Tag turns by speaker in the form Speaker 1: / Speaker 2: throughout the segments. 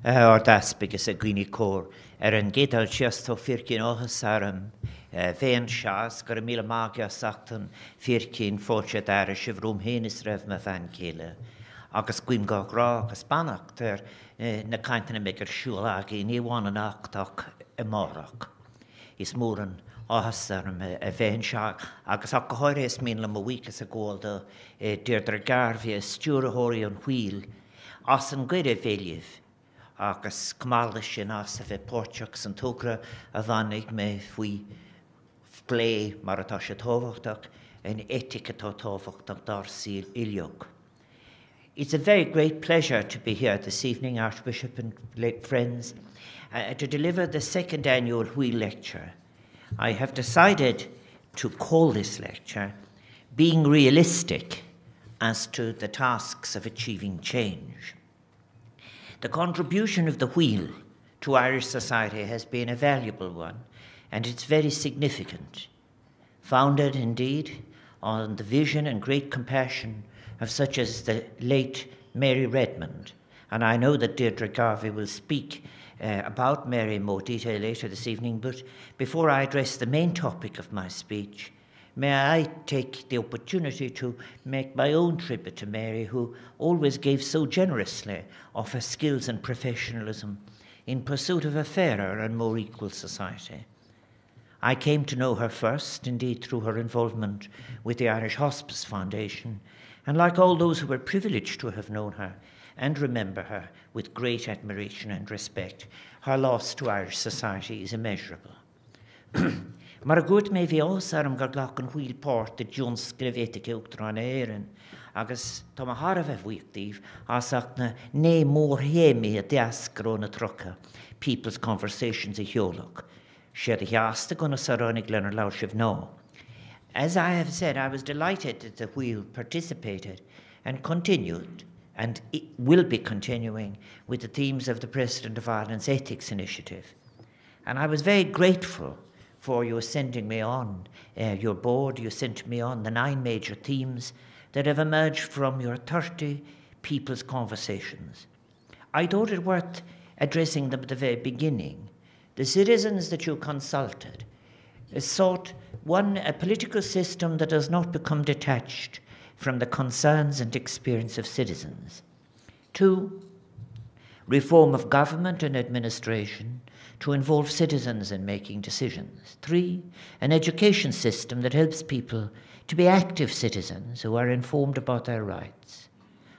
Speaker 1: Or das because a gwini cór an gédal sias tó fircin óhas féin sias gur míle mágia sachtan fircin fótse dar a sivrúm hénis ref me fan céile. Agus gwym go gra agus banach na caintana megur siúlag I níháin an achtach I mórach. Is mór an áhas a féin siag agus ach gohair is mín le mawícas a gólda deirdre garfi a stúrahóri an hwíl as an gwyre féliv. Agus cymálda sin as a bheith pórteach san tógra a bhanig me fwy blé mar atá sé tófachtach an etic atá tófachtach dar síl iliog. It's a very great pleasure to be here this evening, Archbishop and late friends, to deliver the second annual Wheel Lecture. I have decided to call this lecture Being Realistic as to the Tasks of Achieving Change. The contribution of the Wheel to Irish society has been a valuable one, and it's very significant. Founded, indeed, on the vision and great compassion of such as the late Mary Redmond, and I know that Deirdre Garvey will speak about Mary in more detail later this evening, but before I address the main topic of my speech, may I take the opportunity to make my own tribute to Mary, who always gave so generously of her skills and professionalism in pursuit of a fairer and more equal society. I came to know her first, indeed, through her involvement with the Irish Hospice Foundation, and like all those who were privileged to have known her and remember her with great admiration and respect, her loss to Irish society is immeasurable. Mar a gúirt mé bhí os arm gur ghlach an hwíl páirt de Jones scribhéite ceúachtar an éireann, agus tá a har a bheith bhuiachtaíh asach na né mór héimi a deascró na trocha, People's Conversations a Heolach. Séad a heasta gona saránig lenar lau sibh ná. As I have said, I was delighted that the Wheel participated and continued, and it will be continuing, with the themes of the President of Ireland's Ethics Initiative. And I was very grateful for you sending me on your board. You sent me on the 9 major themes that have emerged from your 30 People's Conversations. I thought it worth addressing them at the very beginning. The citizens that you consulted sought, one, a political system that does not become detached from the concerns and experience of citizens. 2, reform of government and administration to involve citizens in making decisions. 3, an education system that helps people to be active citizens who are informed about their rights.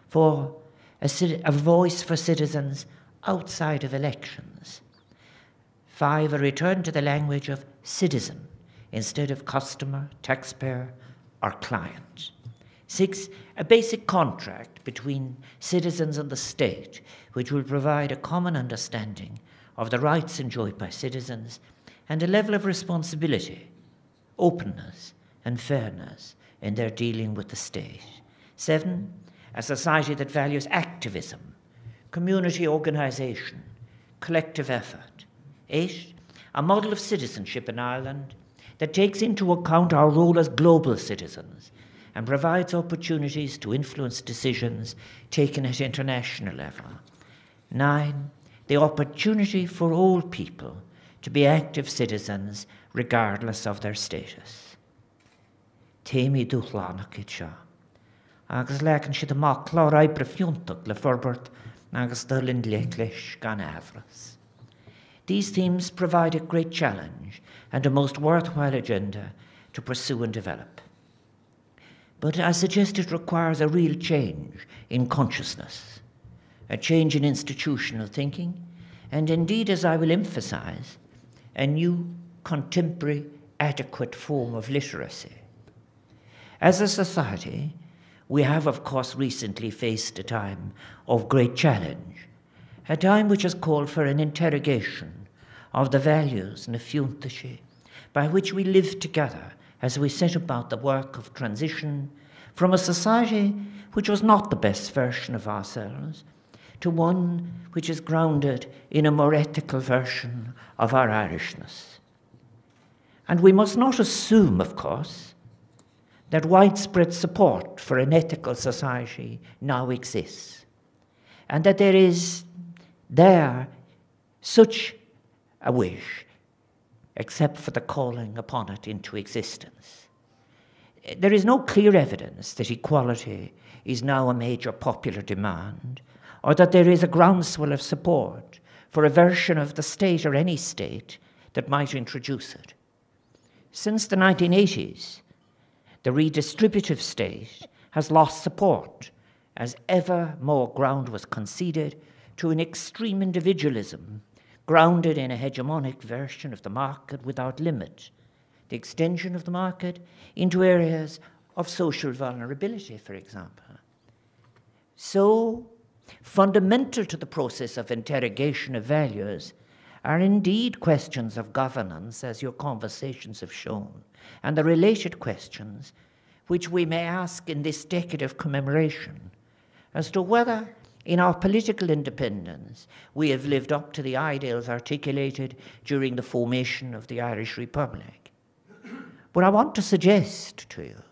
Speaker 1: 4, a voice for citizens outside of elections. 5, a return to the language of citizen instead of customer, taxpayer, or client. 6, a basic contract between citizens and the state, which will provide a common understanding of the rights enjoyed by citizens and a level of responsibility, openness, and fairness in their dealing with the state. 7, a society that values activism, community organisation, collective effort. 8, a model of citizenship in Ireland that takes into account our role as global citizens and provides opportunities to influence decisions taken at international level. 9, the opportunity for all people to be active citizens regardless of their status. Téimi dúchlánach it seo. Agus lecan siad amach clár aibre fiúntach le forbert agus dulin leiclis gan avras. These themes provide a great challenge and a most worthwhile agenda to pursue and develop. But I suggest it requires a real change in consciousness, a change in institutional thinking, and indeed, as I will emphasize, a new, contemporary, adequate form of literacy. As a society, we have, of course, recently faced a time of great challenge, a time which has called for an interrogation of the values na fiúntaise by which we live together as we set about the work of transition from a society which was not the best version of ourselves to one which is grounded in a more ethical version of our Irishness. And we must not assume, of course, that widespread support for an ethical society now exists, and that there is there such a wish, except for the calling upon it into existence. There is no clear evidence that equality is now a major popular demand, or that there is a groundswell of support for a version of the state or any state that might introduce it. Since the 1980s, the redistributive state has lost support as ever more ground was conceded to an extreme individualism grounded in a hegemonic version of the market without limit, the extension of the market into areas of social vulnerability, for example. So, fundamental to the process of interrogation of values are indeed questions of governance, as your conversations have shown, and the related questions which we may ask in this decade of commemoration as to whether, in our political independence, we have lived up to the ideals articulated during the formation of the Irish Republic. But I want to suggest to you,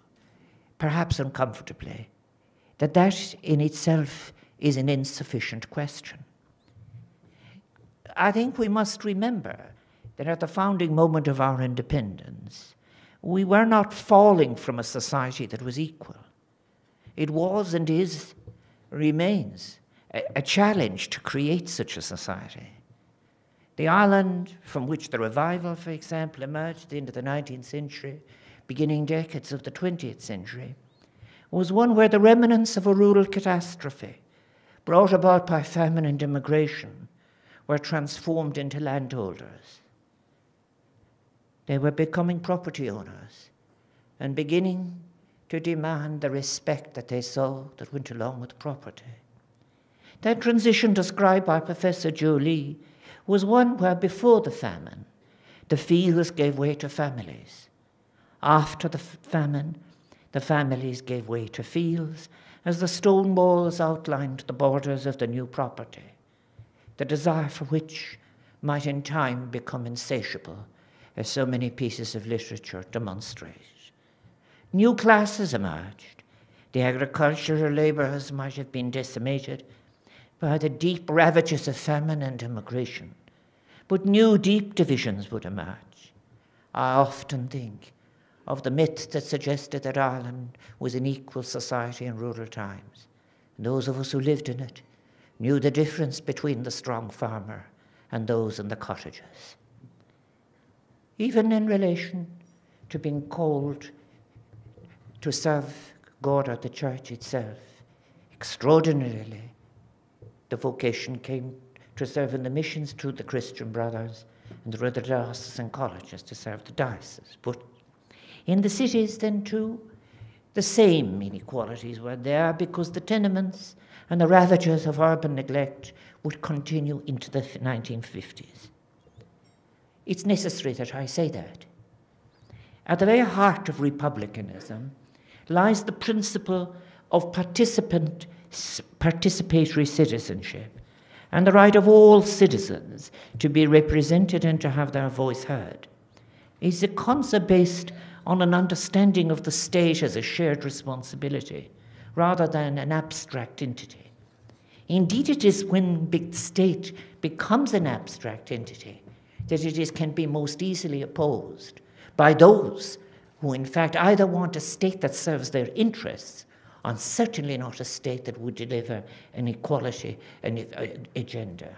Speaker 1: perhaps uncomfortably, that that in itself is an insufficient question. I think we must remember that at the founding moment of our independence, we were not falling from a society that was equal. It was and is, remains, a challenge to create such a society. The Ireland from which the revival, for example, emerged at the end of the 19th century, beginning decades of the 20th century, was one where the remnants of a rural catastrophe brought about by famine and immigration were transformed into landholders. They were becoming property owners and beginning to demand the respect that they saw that went along with property. That transition described by Professor Joly was one where before the famine, the fields gave way to families. After the famine, the families gave way to fields as the stone walls outlined the borders of the new property, the desire for which might in time become insatiable, as so many pieces of literature demonstrate. New classes emerged. The agricultural labourers might have been decimated by the deep ravages of famine and immigration, but new deep divisions would emerge. I often think of the myth that suggested that Ireland was an equal society in rural times. And those of us who lived in it knew the difference between the strong farmer and those in the cottages. Even in relation to being called to serve God or the church itself, extraordinarily, the vocation came to serve in the missions to the Christian brothers and the other diocesan colleges to serve the diocese. But in the cities then too, the same inequalities were there because the tenements and the ravages of urban neglect would continue into the 1950s. It's necessary that I say that. At the very heart of republicanism lies the principle of participatory citizenship and the right of all citizens to be represented and to have their voice heard. It's a concept based on an understanding of the state as a shared responsibility rather than an abstract entity. Indeed, it is when the state becomes an abstract entity that it can be most easily opposed by those who in fact either want a state that serves their interests and certainly not a state that would deliver an equality agenda.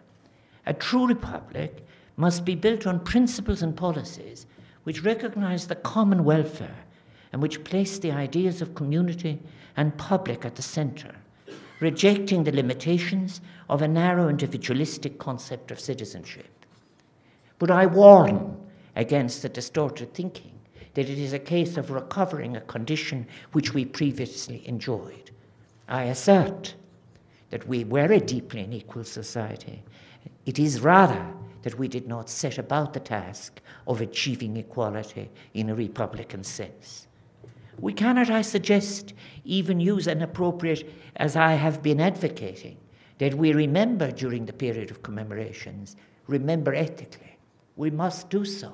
Speaker 1: A true republic must be built on principles and policies which recognize the common welfare and which place the ideas of community and public at the center, rejecting the limitations of a narrow individualistic concept of citizenship. But I warn against the distorted thinking that it is a case of recovering a condition which we previously enjoyed. I assert that we were a deeply unequal society. It is rather that we did not set about the task of achieving equality in a republican sense. We cannot, I suggest, even use an appropriate, as I have been advocating, that we remember during the period of commemorations, remember ethically. We must do so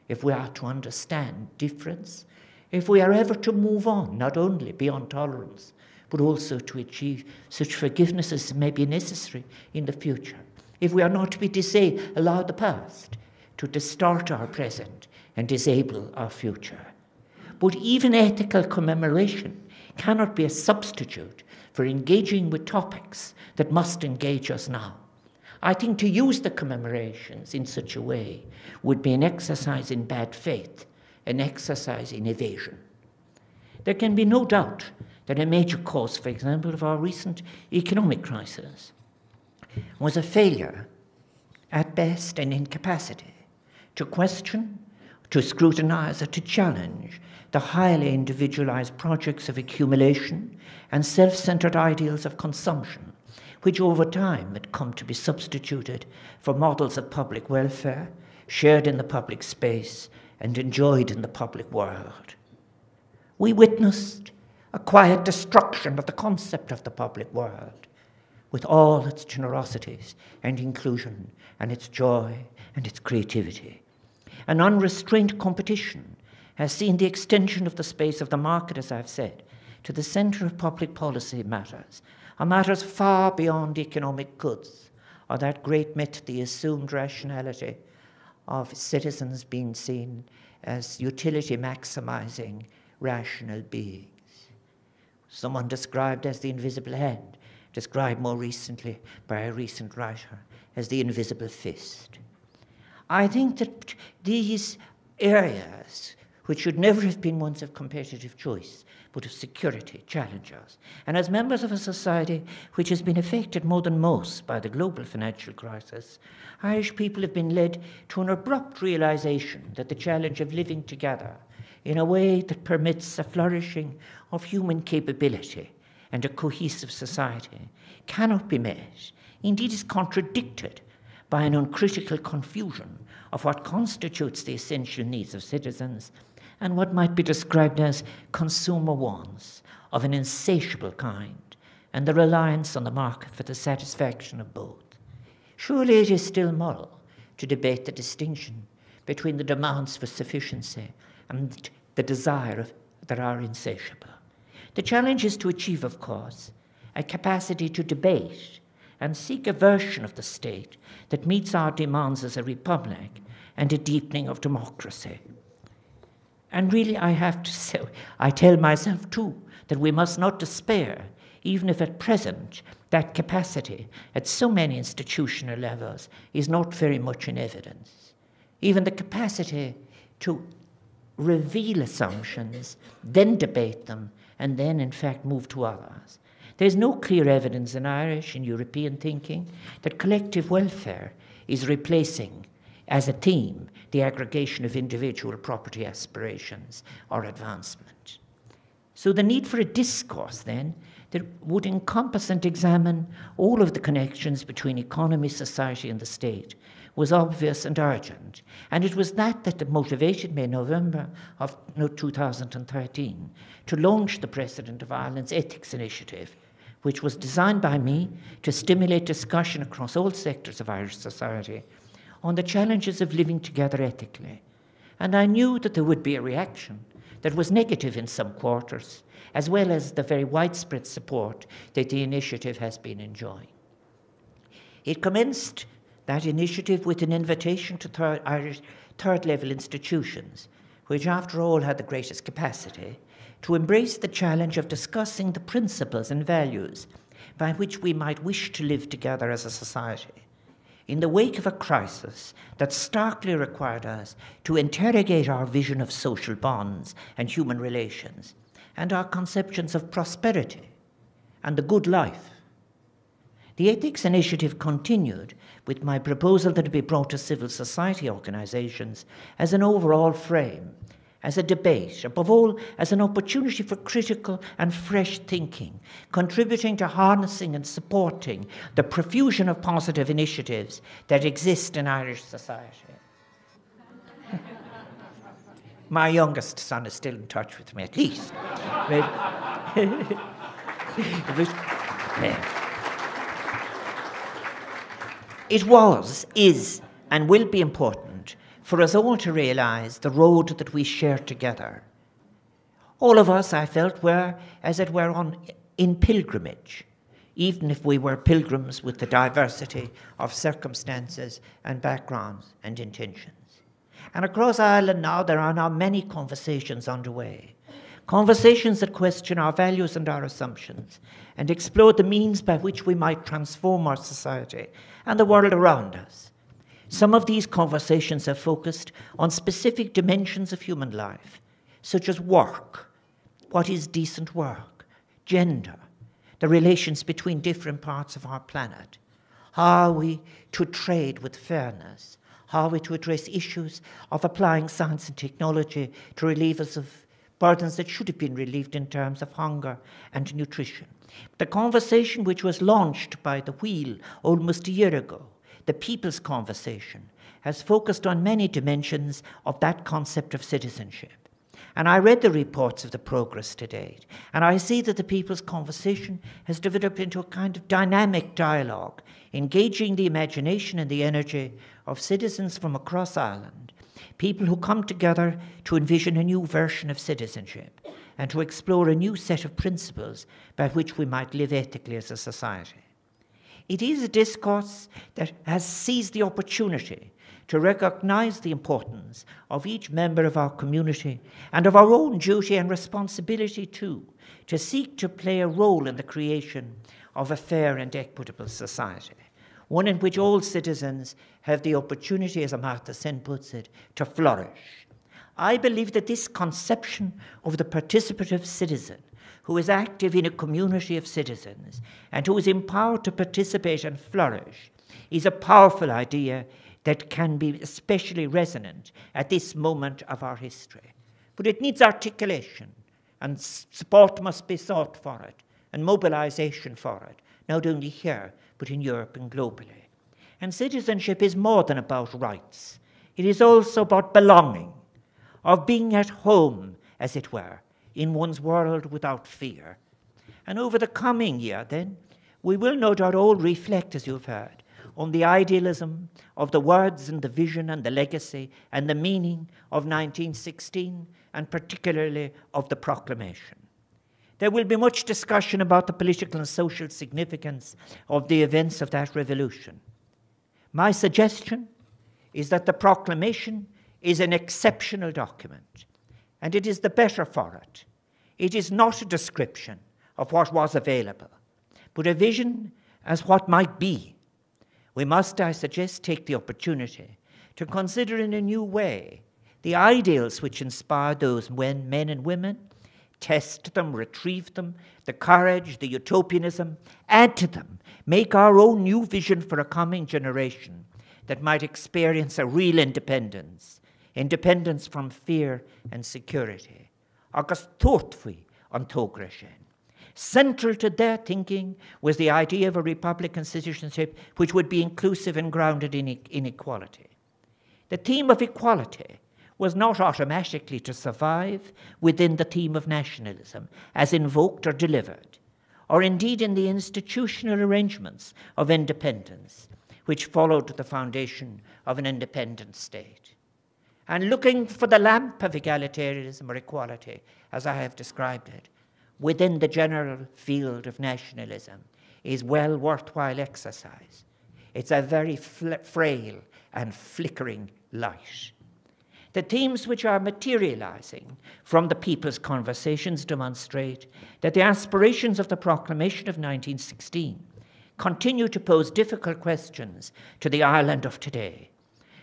Speaker 1: if we are to understand difference, if we are ever to move on, not only beyond tolerance, but also to achieve such forgiveness as may be necessary in the future. if we are not to be allow the past to distort our present and disable our future. But even ethical commemoration cannot be a substitute for engaging with topics that must engage us now. I think to use the commemorations in such a way would be an exercise in bad faith, an exercise in evasion. There can be no doubt that a major cause, for example, of our recent economic crisis was a failure, at best an incapacity, to question, to scrutinize, or to challenge the highly individualized projects of accumulation and self-centered ideals of consumption, which over time had come to be substituted for models of public welfare, shared in the public space and enjoyed in the public world. We witnessed a quiet destruction of the concept of the public world, with all its generosities and inclusion and its joy and its creativity. An unrestrained competition has seen the extension of the space of the market, as I've said, to the center of public policy matters, or matters far beyond economic goods, or that great myth, the assumed rationality of citizens being seen as utility maximizing rational beings. Someone described as the invisible hand, described more recently by a recent writer as the invisible fist. I think that these areas, which should never have been ones of competitive choice, but of security, challenge us. And as members of a society which has been affected more than most by the global financial crisis, Irish people have been led to an abrupt realization that the challenge of living together in a way that permits a flourishing of human capability and a cohesive society cannot be met, indeed is contradicted by an uncritical confusion of what constitutes the essential needs of citizens and what might be described as consumer wants of an insatiable kind, and the reliance on the market for the satisfaction of both. Surely it is still moral to debate the distinction between the demands for sufficiency and the desire that are insatiable. The challenge is to achieve, of course, a capacity to debate and seek a version of the state that meets our demands as a republic and a deepening of democracy. And really, I have to say, I tell myself too, that we must not despair, even if at present that capacity at so many institutional levels is not very much in evidence. Even the capacity to reveal assumptions, then debate them, and then in fact move to others. There's no clear evidence in Irish and European thinking that collective welfare is replacing, as a theme, the aggregation of individual property aspirations or advancement. So the need for a discourse, then, that would encompass and examine all of the connections between economy, society, and the state was obvious and urgent. And it was that motivated me in November of 2013 to launch the President of Ireland's Ethics Initiative, which was designed by me to stimulate discussion across all sectors of Irish society on the challenges of living together ethically. And I knew that there would be a reaction that was negative in some quarters, as well as the very widespread support that the initiative has been enjoying. It commenced, that initiative, with an invitation to Irish third-level institutions, which after all had the greatest capacity, to embrace the challenge of discussing the principles and values by which we might wish to live together as a society, in the wake of a crisis that starkly required us to interrogate our vision of social bonds and human relations, and our conceptions of prosperity and the good life. The Ethics Initiative continued with my proposal that it be brought to civil society organisations as an overall frame, as a debate, above all as an opportunity for critical and fresh thinking, contributing to harnessing and supporting the profusion of positive initiatives that exist in Irish society. My youngest son is still in touch with me, at least. It was, is, and will be important for us all to realise the road that we share together. All of us, I felt, were, as it were, in pilgrimage, even if we were pilgrims with the diversity of circumstances and backgrounds and intentions. And across Ireland now, there are now many conversations underway. Conversations that question our values and our assumptions and explore the means by which we might transform our society and the world around us. Some of these conversations are focused on specific dimensions of human life, such as work, what is decent work, gender, the relations between different parts of our planet, how are we to trade with fairness, how are we to address issues of applying science and technology to relieve us of burdens that should have been relieved in terms of hunger and nutrition. The conversation which was launched by the Wheel almost a year ago, the People's Conversation, has focused on many dimensions of that concept of citizenship. And I read the reports of the progress to date, and I see that the People's Conversation has developed into a kind of dynamic dialogue, engaging the imagination and the energy of citizens from across Ireland, people who come together to envision a new version of citizenship and to explore a new set of principles by which we might live ethically as a society. It is a discourse that has seized the opportunity to recognise the importance of each member of our community and of our own duty and responsibility too, to seek to play a role in the creation of a fair and equitable society, one in which all citizens have the opportunity, as Amartya Sen puts it, to flourish. I believe that this conception of the participative citizen, who is active in a community of citizens and who is empowered to participate and flourish, is a powerful idea that can be especially resonant at this moment of our history. But it needs articulation, and support must be sought for it, and mobilization for it, not only here, but in Europe and globally. And citizenship is more than about rights. It is also about belonging, of being at home, as it were, in one's world without fear. And over the coming year, then, we will no doubt all reflect, as you've heard, on the idealism of the words and the vision and the legacy and the meaning of 1916, and particularly of the proclamation. There will be much discussion about the political and social significance of the events of that revolution. My suggestion is that the proclamation is an exceptional document, and it is the better for it. It is not a description of what was available, but a vision as what might be. We must, I suggest, take the opportunity to consider in a new way the ideals which inspire those men and women, test them, retrieve them, the courage, the utopianism, add to them, make our own new vision for a coming generation that might experience a real independence, independence from fear and security. Agus tuairtfaoi an tógra sin. Central to their thinking was the idea of a republican citizenship which would be inclusive and grounded in equality. The theme of equality was not automatically to survive within the theme of nationalism as invoked or delivered, or indeed in the institutional arrangements of independence which followed the foundation of an independent state. And looking for the lamp of egalitarianism or equality, as I have described it, within the general field of nationalism is well worthwhile exercise. It's a very frail and flickering light. The themes which are materializing from the People's Conversations demonstrate that the aspirations of the proclamation of 1916 continue to pose difficult questions to the Ireland of today.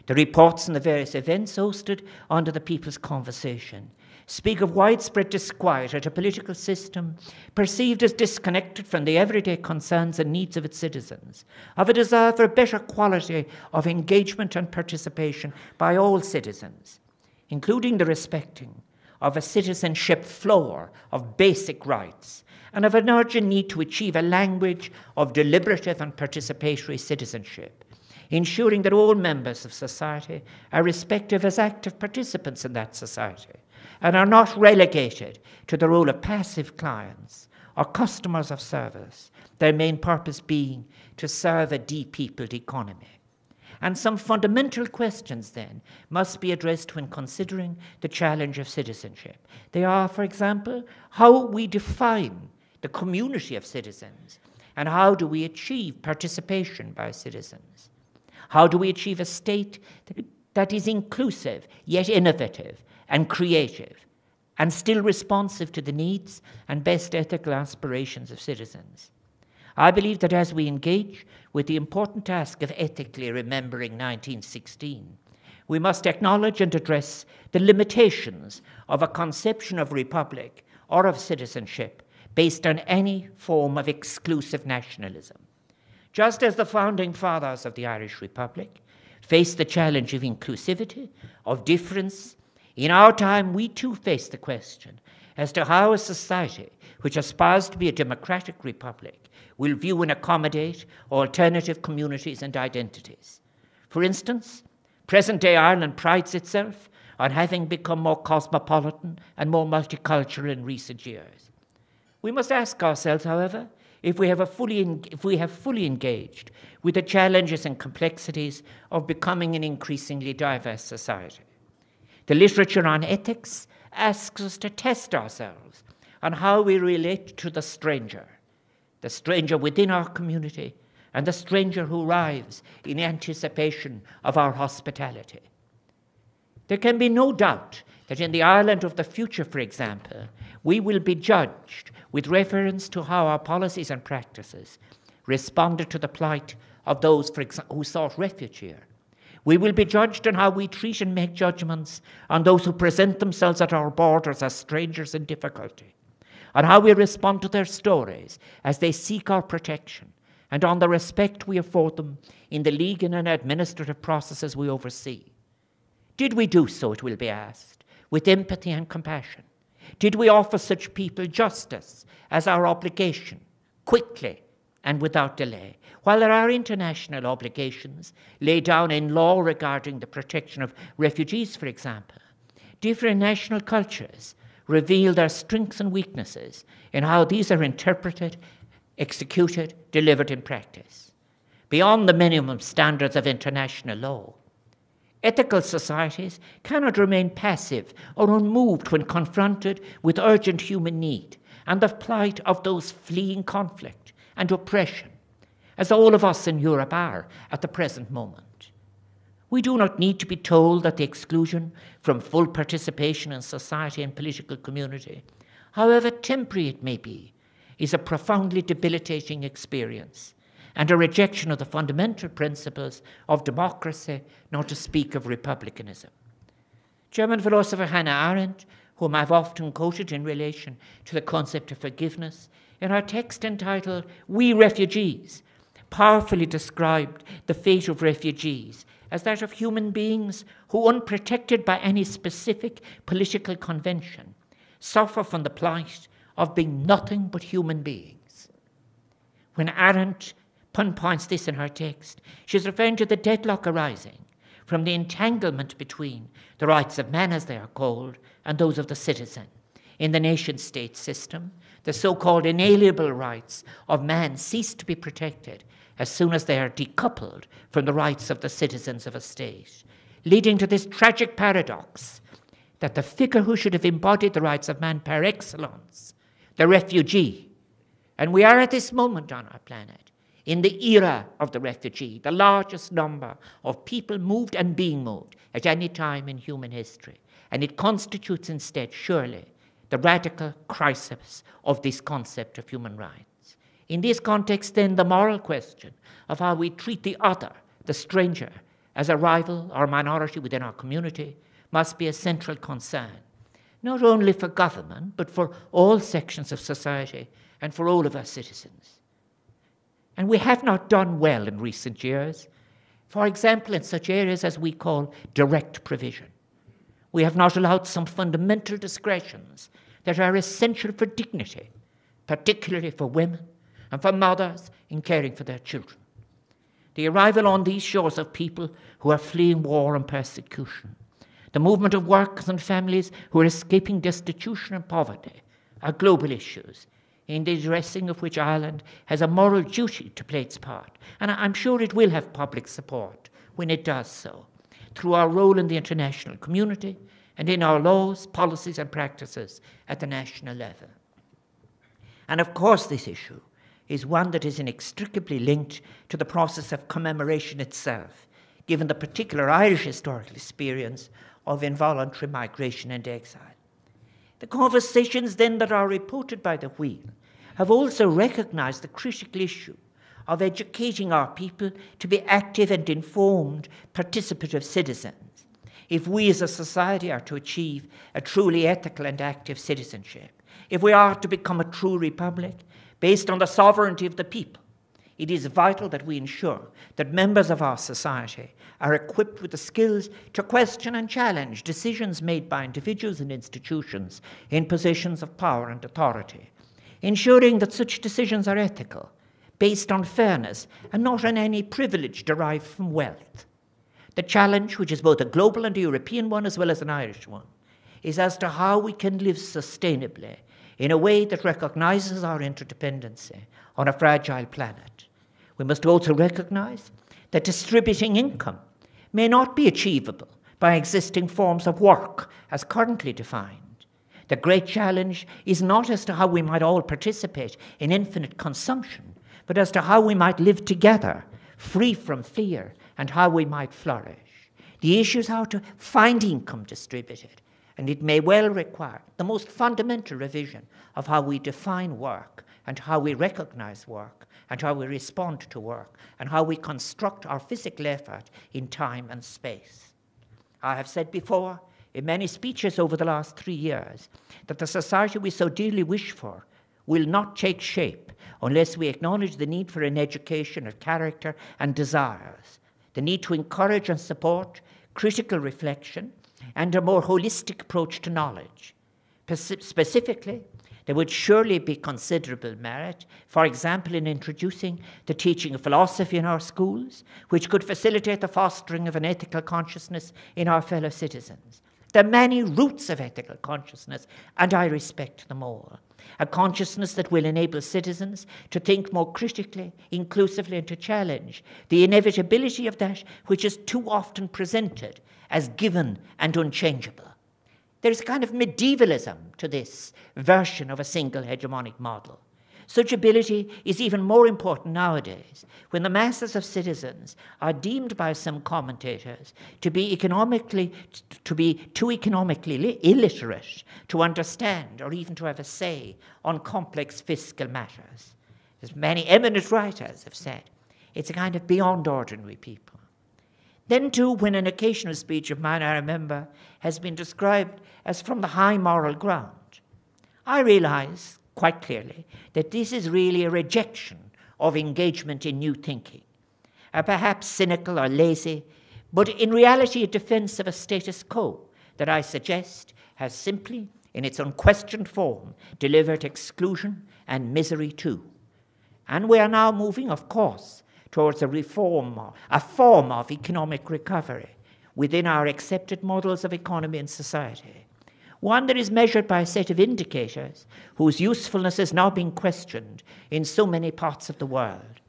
Speaker 1: The reports on the various events hosted under the People's Conversation speak of widespread disquiet at a political system perceived as disconnected from the everyday concerns and needs of its citizens, of a desire for a better quality of engagement and participation by all citizens, including the respecting of a citizenship floor of basic rights, and of an urgent need to achieve a language of deliberative and participatory citizenship, ensuring that all members of society are respected as active participants in that society, and are not relegated to the role of passive clients or customers of service, their main purpose being to serve a de-peopled economy. And some fundamental questions, then, must be addressed when considering the challenge of citizenship. They are, for example, how we define the community of citizens
Speaker 2: And how do we achieve participation by citizens? How do we achieve a state that is inclusive, yet innovative and creative, and still responsive to the needs and best ethical aspirations of citizens? I believe that as we engage with the important task of ethically remembering 1916, we must acknowledge and address the limitations of a conception of republic or of citizenship based on any form of exclusive nationalism. Just as the founding fathers of the Irish Republic faced the challenge of inclusivity, of difference, in our time we too face the question as to how a society which aspires to be a democratic republic will view and accommodate alternative communities and identities. For instance, present-day Ireland prides itself on having become more cosmopolitan and more multicultural in recent years. We must ask ourselves, however, if we have fully engaged with the challenges and complexities of becoming an increasingly diverse society. The literature on ethics asks us to test ourselves on how we relate to the stranger within our community, and the stranger who arrives in anticipation of our hospitality. There can be no doubt that in the Ireland of the future, for example, we will be judged with reference to how our policies and practices responded to the plight of those, for example, who sought refuge here. We will be judged on how we treat and make judgments on those who present themselves at our borders as strangers in difficulty, on how we respond to their stories as they seek our protection, and on the respect we afford them in the legal and administrative processes we oversee. Did we do so, it will be asked, with empathy and compassion? Did we offer such people justice as our obligation, quickly and without delay? While there are international obligations laid down in law regarding the protection of refugees, for example, different national cultures reveal their strengths and weaknesses in how these are interpreted, executed, delivered in practice. Beyond the minimum standards of international law, ethical societies cannot remain passive or unmoved when confronted with urgent human need and the plight of those fleeing conflict and oppression, as all of us in Europe are at the present moment. We do not need to be told that the exclusion from full participation in society and political community, however temporary it may be, is a profoundly debilitating experience and a rejection of the fundamental principles of democracy, not to speak of republicanism. German philosopher Hannah Arendt, whom I've often quoted in relation to the concept of forgiveness, in her text entitled We Refugees, powerfully described the fate of refugees as that of human beings who, unprotected by any specific political convention, suffer from the plight of being nothing but human beings. When Arendt pinpoints this in her text, she's referring to the deadlock arising from the entanglement between the rights of man, as they are called, and those of the citizen. In the nation-state system, the so-called inalienable rights of man cease to be protected as soon as they are decoupled from the rights of the citizens of a state, leading to this tragic paradox that the figure who should have embodied the rights of man par excellence, the refugee, and we are at this moment on our planet, in the era of the refugee, the largest number of people moved and being moved at any time in human history. And it constitutes instead, surely, the radical crisis of this concept of human rights. In this context, then, the moral question of how we treat the other, the stranger, as a rival or minority within our community must be a central concern, not only for government, but for all sections of society and for all of our citizens. And we have not done well in recent years, for example, in such areas as we call direct provision. We have not allowed some fundamental discretions that are essential for dignity, particularly for women and for mothers in caring for their children. The arrival on these shores of people who are fleeing war and persecution, the movement of workers and families who are escaping destitution and poverty are global issues, in the addressing of which Ireland has a moral duty to play its part. And I'm sure it will have public support when it does so, through our role in the international community and in our laws, policies and practices at the national level. And of course this issue is one that is inextricably linked to the process of commemoration itself, given the particular Irish historical experience of involuntary migration and exile. The conversations then that are reported by the Wheel have also recognized the critical issue of educating our people to be active and informed, participative citizens, if we as a society are to achieve a truly ethical and active citizenship, if we are to become a true republic based on the sovereignty of the people. It is vital that we ensure that members of our society are equipped with the skills to question and challenge decisions made by individuals and institutions in positions of power and authority, ensuring that such decisions are ethical, based on fairness, and not on any privilege derived from wealth. The challenge, which is both a global and a European one as well as an Irish one, is as to how we can live sustainably in a way that recognizes our interdependency on a fragile planet. We must also recognize that distributing income may not be achievable by existing forms of work as currently defined. The great challenge is not as to how we might all participate in infinite consumption, but as to how we might live together, free from fear, and how we might flourish. The issue is how to find income distributed, and it may well require the most fundamental revision of how we define work and how we recognize work and how we respond to work and how we construct our physical effort in time and space. I have said before in many speeches over the last 3 years that the society we so dearly wish for will not take shape unless we acknowledge the need for an education of character and desires, the need to encourage and support critical reflection and a more holistic approach to knowledge. Specifically, there would surely be considerable merit, for example, in introducing the teaching of philosophy in our schools, which could facilitate the fostering of an ethical consciousness in our fellow citizens. There are many roots of ethical consciousness, and I respect them all. A consciousness that will enable citizens to think more critically, inclusively, and to challenge the inevitability of that which is too often presented as given and unchangeable. There's a kind of medievalism to this version of a single hegemonic model. Such ability is even more important nowadays, when the masses of citizens are deemed by some commentators to be too economically illiterate to understand or even to have a say on complex fiscal matters. As many eminent writers have said, it's a kind of beyond ordinary people. Then, too, when an occasional speech of mine, I remember, has been described as from the high moral ground, I realize quite clearly that this is really a rejection of engagement in new thinking, perhaps cynical or lazy, but in reality a defense of a status quo that I suggest has simply, in its unquestioned form, delivered exclusion and misery too. And we are now moving, of course, towards a form of economic recovery within our accepted models of economy and society, one that is measured by a set of indicators whose usefulness is now being questioned in so many parts of the world.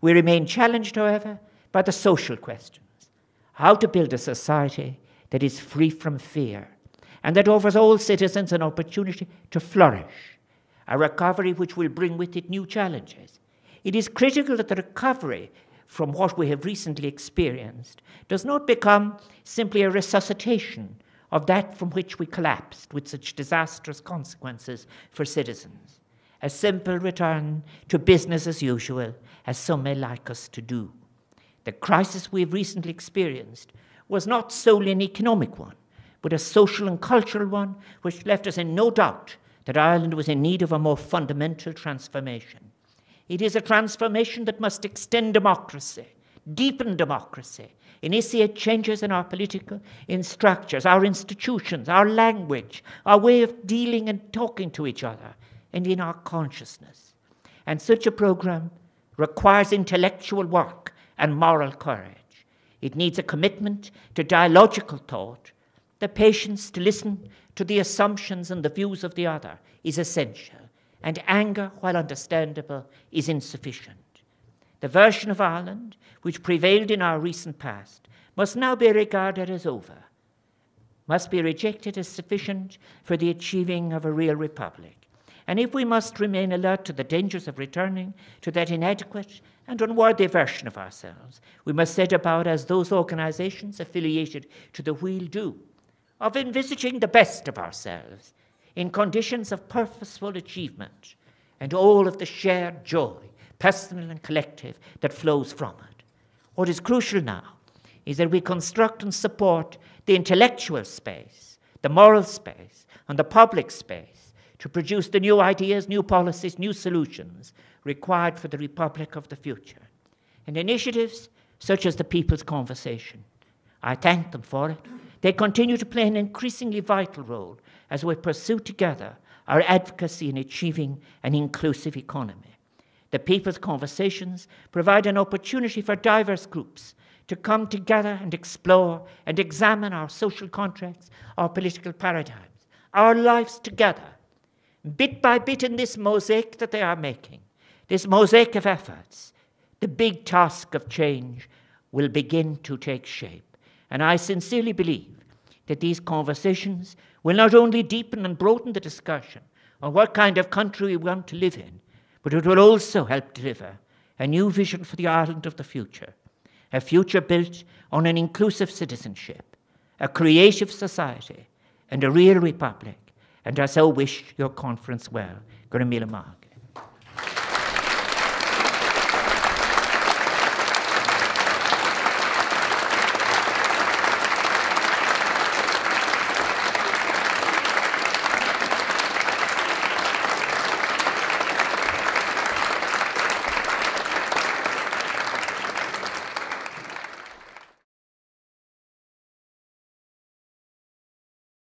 Speaker 2: We remain challenged, however, by the social questions: how to build a society that is free from fear and that offers all citizens an opportunity to flourish, a recovery which will bring with it new challenges. It is critical that the recovery from what we have recently experienced does not become simply a resuscitation of that from which we collapsed with such disastrous consequences for citizens, a simple return to business as usual, as some may like us to do. The crisis we have recently experienced was not solely an economic one, but a social and cultural one which left us in no doubt that Ireland was in need of a more fundamental transformation. It is a transformation that must extend democracy, deepen democracy, initiate changes in our political structures, our institutions, our language, our way of dealing and talking to each other, and in our consciousness. And such a program requires intellectual work and moral courage. It needs a commitment to dialogical thought. The patience to listen to the assumptions and the views of the other is essential, and anger, while understandable, is insufficient. The version of Ireland which prevailed in our recent past must now be regarded as over, must be rejected as sufficient for the achieving of a real republic. And if we must remain alert to the dangers of returning to that inadequate and unworthy version of ourselves, we must set about, as those organizations affiliated to the wheel do, of envisaging the best of ourselves in conditions of purposeful achievement and all of the shared joy, personal and collective, that flows from it. What is crucial now is that we construct and support the intellectual space, the moral space, and the public space to produce the new ideas, new policies, new solutions required for the Republic of the future. And initiatives such as the People's Conversation, I thank them for it. They continue to play an increasingly vital role as we pursue together our advocacy in achieving an inclusive economy. The People's Conversations provide an opportunity for diverse groups to come together and explore and examine our social contracts, our political paradigms, our lives together, bit by bit in this mosaic that they are making, this mosaic of efforts. The big task of change will begin to take shape. And I sincerely believe that these conversations will not only deepen and broaden the discussion on what kind of country we want to live in, but it will also help deliver a new vision for the Ireland of the future, a future built on an inclusive citizenship, a creative society, and a real republic. And I so wish your conference well. Go to Míle Mac.